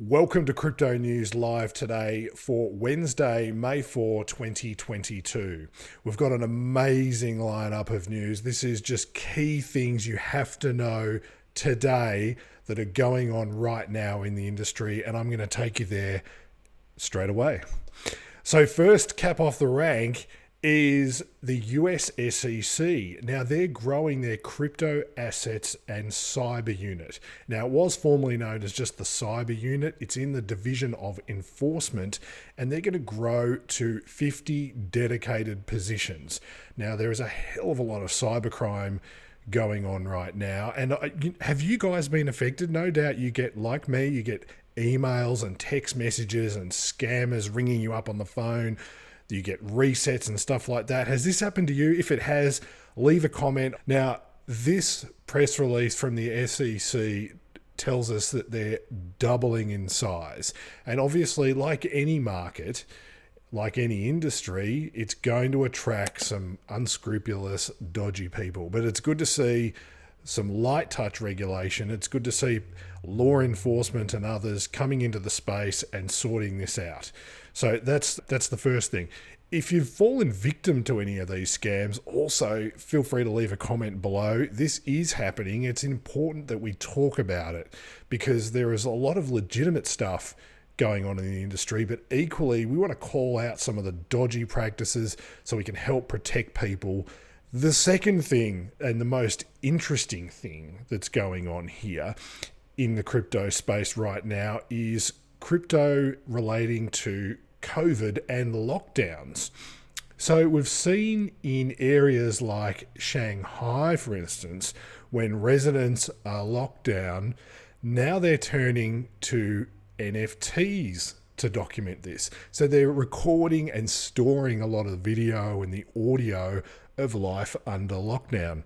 Welcome to Crypto News Live today for Wednesday, May 4, 2022. We've got an amazing lineup of news. This is just key things you have to know today that are going on right now in the industry, and I'm going to take you there straight away. So first, cap off the rank is the US SEC. Now they're growing their crypto assets and cyber unit. Now it was formerly known as just the cyber unit. It's in the division of enforcement, and they're going to grow to 50 dedicated positions. Now there is a hell of a lot of cybercrime going on right now. And have you guys been affected? No doubt you get, like me, you get emails and text messages and scammers ringing you up on the phone. You get resets and stuff like that. Has this happened to you? If it has, leave a comment. Now, this press release from the SEC tells us that they're doubling in size. And obviously, like any market, like any industry, it's going to attract some unscrupulous, dodgy people. But it's good to see some light touch regulation. It's good to see law enforcement and others coming into the space and sorting this out. So that's the first thing. If you've fallen victim to any of these scams, also feel free to leave a comment below. This is happening. It's important that we talk about it because there is a lot of legitimate stuff going on in the industry, but equally we want to call out some of the dodgy practices so we can help protect people. The second thing, and the most interesting thing that's going on here in the crypto space right now, is crypto relating to COVID and lockdowns. So we've seen in areas like Shanghai, for instance, when residents are locked down, now they're turning to NFTs to document this. So they're recording and storing a lot of the video and the audio of life under lockdown.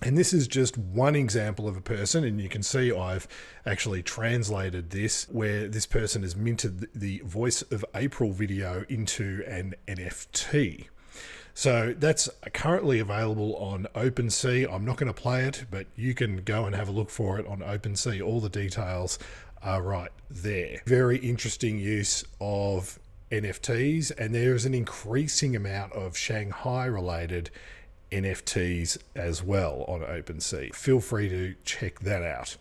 And this is just one example of a person, and you can see I've actually translated this, where this person has minted the Voice of April video into an NFT. So that's currently available on OpenSea. I'm not going to play it, but you can go and have a look for it on OpenSea. All the details are right there. Very interesting use of NFTs, and there is an increasing amount of Shanghai related NFTs as well on OpenSea. Feel free to check that out.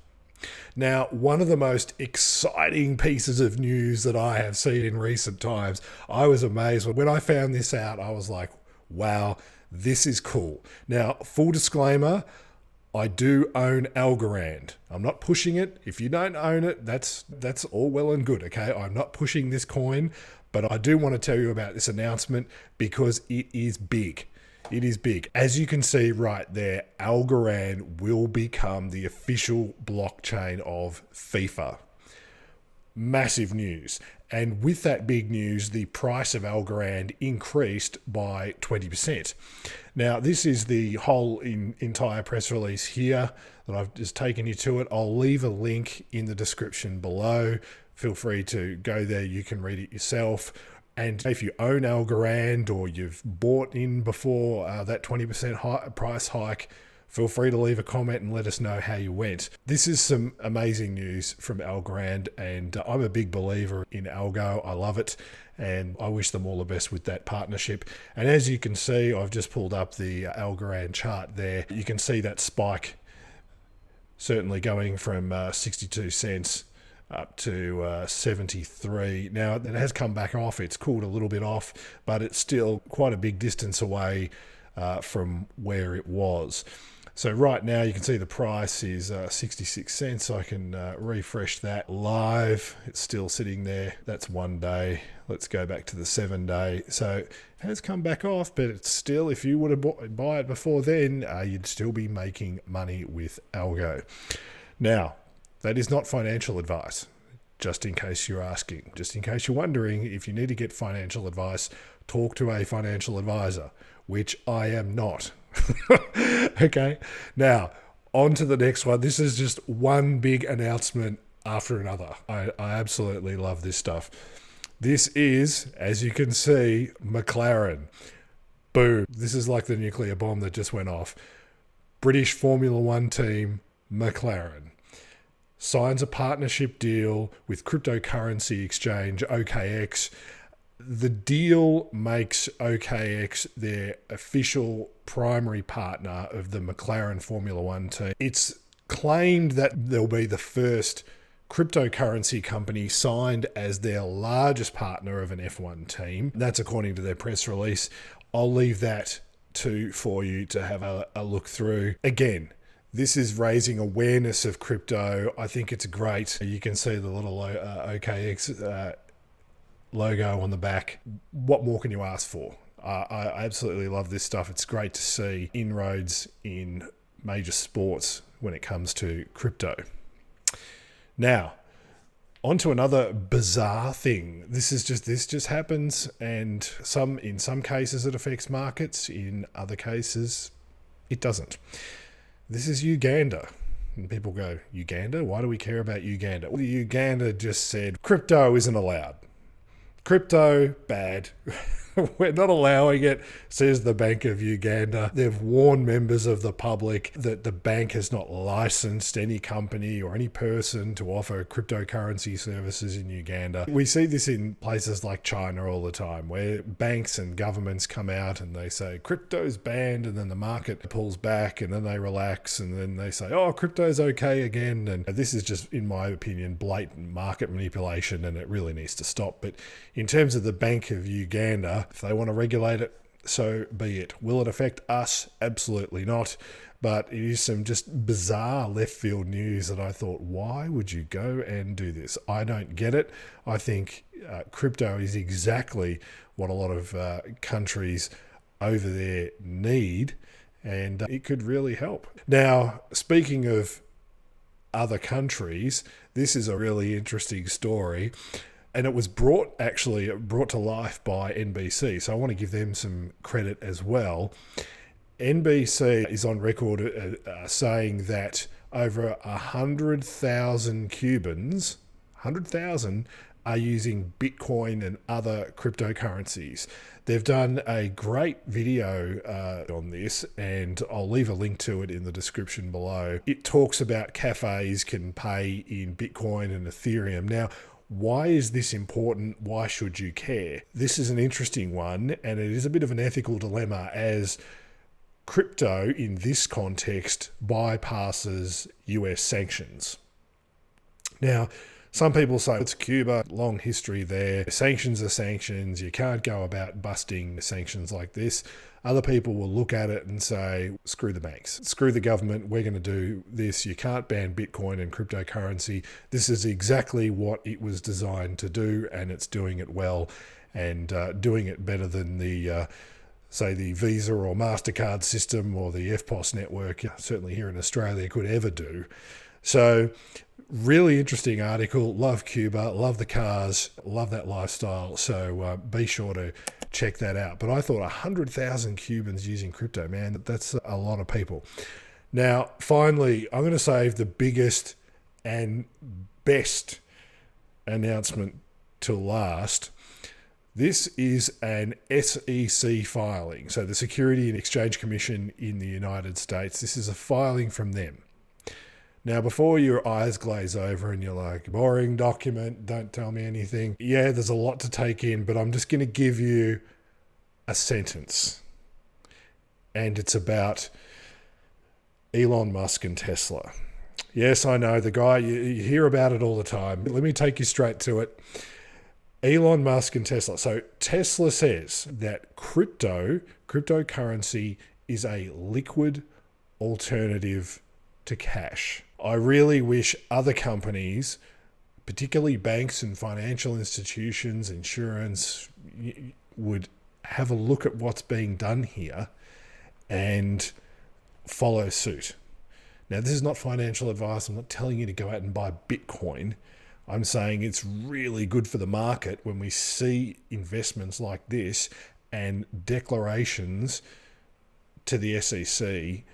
Now, one of the most exciting pieces of news that I have seen in recent times, I was amazed when I found this out. I was like, wow, this is cool. Now, full disclaimer, I do own Algorand. I'm not pushing it. If you don't own it, that's all well and good, okay? I'm not pushing this coin, but I do want to tell you about this announcement because it is big. It is big. As you can see right there, Algorand will become the official blockchain of FIFA. Massive news. And with that big news, the price of Algorand increased by 20%. Now, this is the whole entire press release here that I've just taken you to it. I'll leave a link in the description below. Feel free to go there. You can read it yourself. And if you own Algorand or you've bought in before that 20% price hike, feel free to leave a comment and let us know how you went. This is some amazing news from Algorand, and I'm a big believer in Algo. I love it, and I wish them all the best with that partnership. And as you can see, I've just pulled up the Algorand chart there. You can see that spike certainly going from 62 cents up to 73. Now, it has come back off. It's cooled a little bit off, but it's still quite a big distance away from where it was. So right now you can see the price is 66 cents. I can refresh that live. It's still sitting there. That's 1 day. Let's go back to the 7 day. So it has come back off, but it's still, if you would have buy it before then, you'd still be making money with Algo. Now, that is not financial advice, just in case you're asking. Just in case you're wondering, if you need to get financial advice, talk to a financial advisor, which I am not. Okay, now on to the next one. This is just one big announcement after another. I absolutely love this stuff. This is, as you can see, McLaren. Boom. This is like the nuclear bomb that just went off. British Formula One team, McLaren. signs a partnership deal with cryptocurrency exchange OKX. The deal makes OKX their official primary partner of the McLaren Formula One team. It's claimed that they'll be the first cryptocurrency company signed as their largest partner of an F1 team. That's according to their press release. I'll leave that for you to have a look through. Again, this is raising awareness of crypto. I think it's great. You can see the little OKX logo on the back. What more can you ask for? I absolutely love this stuff. It's great to see inroads in major sports when it comes to crypto. Now, on to another bizarre thing. This just happens, and in some cases it affects markets, in other cases it doesn't. This is Uganda. And people go, Uganda? Why do we care about Uganda? Well, Uganda just said crypto isn't allowed. Crypto, bad. We're not allowing it, says the Bank of Uganda. They've warned members of the public that the bank has not licensed any company or any person to offer cryptocurrency services in Uganda. We see this in places like China all the time, where banks and governments come out and they say crypto's banned, and then the market pulls back, and then they relax, and then they say, oh, crypto's okay again. And this is just, in my opinion, blatant market manipulation, and it really needs to stop. But in terms of the Bank of Uganda, if they want to regulate it, so be it. Will it affect us? Absolutely not. But it is some just bizarre left field news that I thought, why would you go and do this? I don't get it. I think crypto is exactly what a lot of countries over there need, and it could really help. Now, speaking of other countries, this is a really interesting story. And it was brought to life by NBC. So I want to give them some credit as well. NBC is on record saying that over 100,000 Cubans, 100,000, are using Bitcoin and other cryptocurrencies. They've done a great video on this, and I'll leave a link to it in the description below. It talks about cafes can pay in Bitcoin and Ethereum. Now, why is this important? Why should you care? This is an interesting one, and it is a bit of an ethical dilemma, as crypto in this context bypasses US sanctions. Now, some people say it's Cuba, long history there. Sanctions are sanctions. You can't go about busting sanctions like this. Other people will look at it and say, screw the banks, screw the government, we're going to do this. You can't ban Bitcoin and cryptocurrency. This is exactly what it was designed to do, and it's doing it well, and doing it better than the Visa or MasterCard system or the FPOS network, certainly here in Australia, could ever do. So, really interesting article. Love Cuba, love the cars, love that lifestyle. So be sure to check that out. But I thought 100,000 Cubans using crypto, man, that's a lot of people. Now, finally, I'm going to save the biggest and best announcement till last. This is an SEC filing. So the Security and Exchange Commission in the United States. This is a filing from them. Now, before your eyes glaze over and you're like, boring document, don't tell me anything. Yeah, there's a lot to take in, but I'm just going to give you a sentence. And it's about Elon Musk and Tesla. Yes, I know, the guy, you hear about it all the time. Let me take you straight to it. Elon Musk and Tesla. So Tesla says that cryptocurrency is a liquid alternative to cash. I really wish other companies, particularly banks and financial institutions, insurance, would have a look at what's being done here and follow suit. Now, this is not financial advice. I'm not telling you to go out and buy Bitcoin. I'm saying it's really good for the market when we see investments like this and declarations to the SEC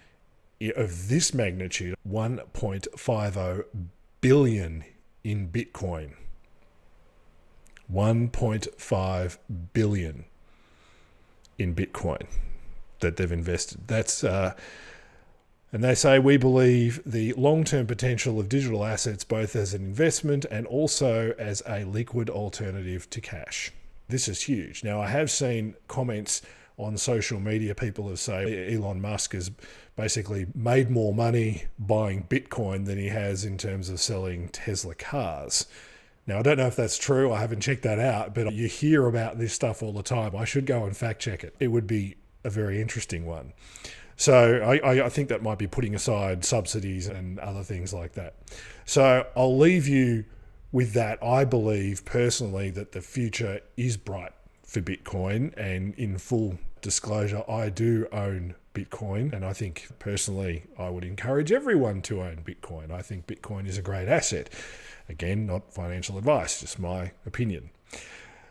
of this magnitude, 1.50 billion in Bitcoin. 1.5 billion in Bitcoin that they've invested. That's And they say, we believe the long-term potential of digital assets both as an investment and also as a liquid alternative to cash. This is huge. Now, I have seen comments on social media. People have said Elon Musk has basically made more money buying Bitcoin than he has in terms of selling Tesla cars. Now, I don't know if that's true. I haven't checked that out, but you hear about this stuff all the time. I should go and fact check it. It would be a very interesting one. So I think that might be putting aside subsidies and other things like that. So I'll leave you with that. I believe personally that the future is bright for Bitcoin, and in full disclosure, I do own Bitcoin, and I think personally I would encourage everyone to own Bitcoin. I think Bitcoin is a great asset. Again, not financial advice, just my opinion.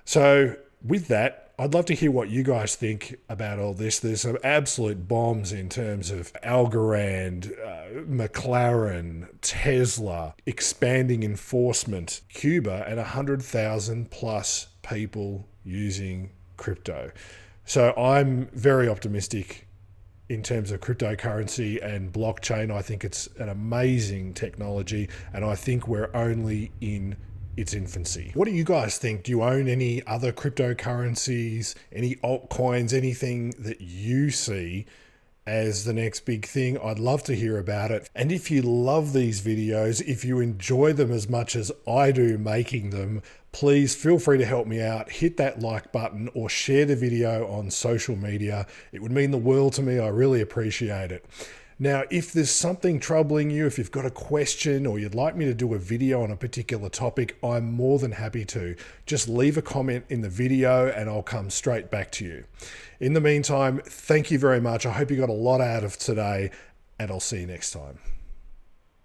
So with that, I'd love to hear what you guys think about all this. There's some absolute bombs in terms of Algorand, McLaren, Tesla, expanding enforcement, Cuba, and 100,000 plus people using crypto. So I'm very optimistic in terms of cryptocurrency and blockchain. I think it's an amazing technology, and I think we're only in its infancy. What do you guys think? Do you own any other cryptocurrencies, any altcoins, anything that you see as the next big thing? I'd love to hear about it. And if you love these videos, if you enjoy them as much as I do making them, please feel free to help me out. Hit that like button or share the video on social media. It would mean the world to me. I really appreciate it. Now, if there's something troubling you, if you've got a question or you'd like me to do a video on a particular topic, I'm more than happy to. Just leave a comment in the video and I'll come straight back to you. In the meantime, thank you very much. I hope you got a lot out of today, and I'll see you next time.